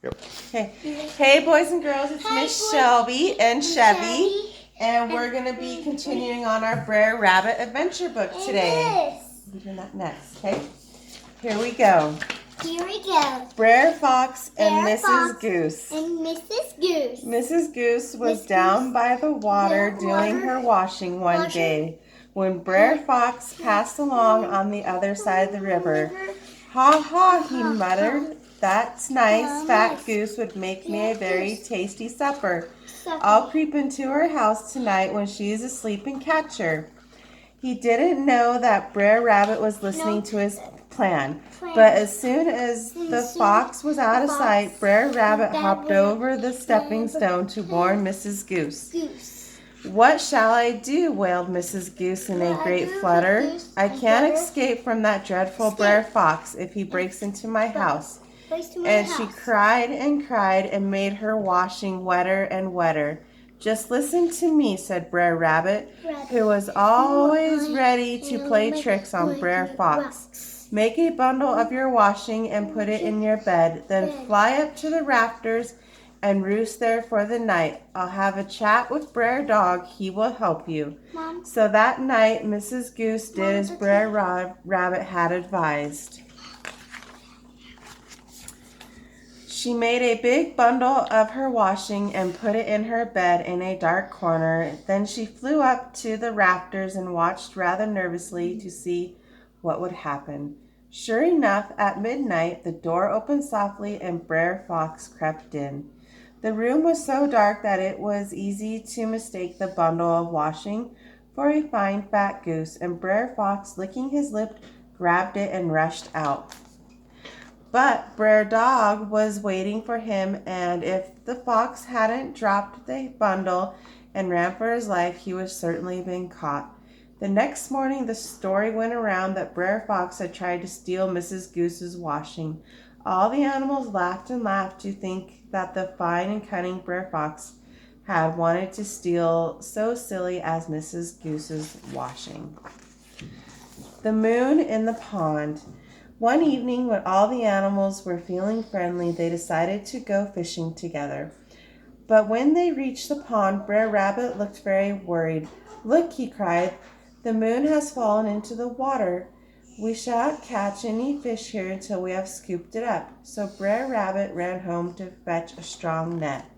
Yep. Okay. Hey, boys and girls, it's Miss Shelby and Chevy, and we're going to be continuing on our Brer Rabbit adventure book today. We're doing that next, okay? Here we go. Here we go. Brer Fox and Brer Mrs. Fox Goose. And Mrs. Goose. Mrs. Goose was Miss down Goose by the water the doing water- her washing one day when Brer Fox passed along on the other side of the river. Ha ha, he muttered. That's nice. Fat Goose would make me a very tasty supper. I'll creep into her house tonight when she is asleep and catch her. He didn't know that Brer Rabbit was listening to his plan. But as soon as the fox was out of sight, Brer Rabbit hopped over the stepping stone to warn Mrs. Goose. What shall I do? Wailed Mrs. Goose in a great flutter. I can't escape from that dreadful Brer Fox if he breaks into my house. And she cried and made her washing wetter and wetter. Just listen to me, said Brer Rabbit, who was always ready to play tricks on Brer Fox. Make a bundle of your washing and put it in your bed. Then fly up to the rafters and roost there for the night. I'll have a chat with Brer Dog. He will help you. Mom. So that night, Mrs. Goose did as Brer Rabbit had advised. She made a big bundle of her washing and put it in her bed in a dark corner. Then she flew up to the rafters and watched rather nervously to see what would happen. Sure enough, at midnight, the door opened softly and Brer Fox crept in. The room was so dark that it was easy to mistake the bundle of washing for a fine fat goose, and Brer Fox, licking his lip, grabbed it and rushed out. But Brer Dog was waiting for him, and if the fox hadn't dropped the bundle and ran for his life, he would certainly been caught. The next morning, the story went around that Brer Fox had tried to steal Mrs. Goose's washing. All the animals laughed and laughed to think that the fine and cunning Brer Fox had wanted to steal so silly as Mrs. Goose's washing. The moon in the pond. One evening, when all the animals were feeling friendly, they decided to go fishing together. But when they reached the pond, Brer Rabbit looked very worried. Look, he cried, the moon has fallen into the water. We shan't catch any fish here until we have scooped it up. So Brer Rabbit ran home to fetch a strong net.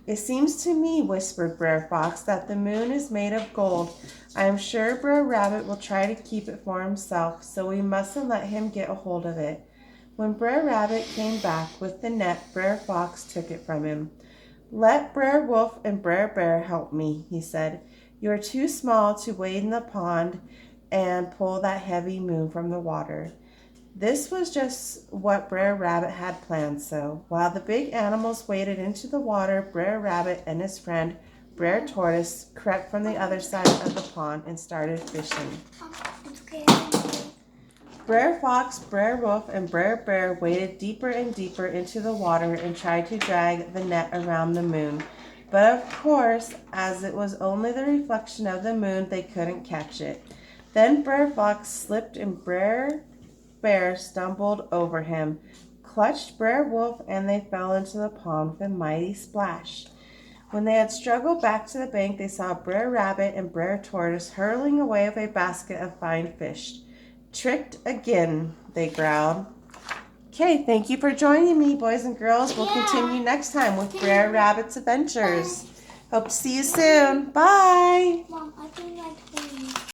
It seems to me, whispered Brer Fox, that the moon is made of gold. I am sure Brer Rabbit will try to keep it for himself, so we mustn't let him get a hold of it. When Brer Rabbit came back with the net, Brer Fox took it from him. Let Brer Wolf and Brer Bear help me, he said. You are too small to wade in the pond and pull that heavy moon from the water. This was just what Brer Rabbit had planned, so while the big animals waded into the water, Brer Rabbit and his friend Brer Tortoise crept from the other side of the pond and started fishing. Brer Fox, Brer Wolf, and Brer Bear waded deeper and deeper into the water and tried to drag the net around the moon. But of course, as it was only the reflection of the moon, they couldn't catch it. Then Brer Fox slipped and Brer Bear stumbled over him, clutched Brer Wolf, and they fell into the pond with a mighty splash. When they had struggled back to the bank, they saw Brer Rabbit and Brer Tortoise hurling away with a basket of fine fish. Tricked again, they growled. Okay, thank you for joining me, boys and girls. We'll continue next time with Brer Rabbit's adventures. Hope to see you soon. Bye.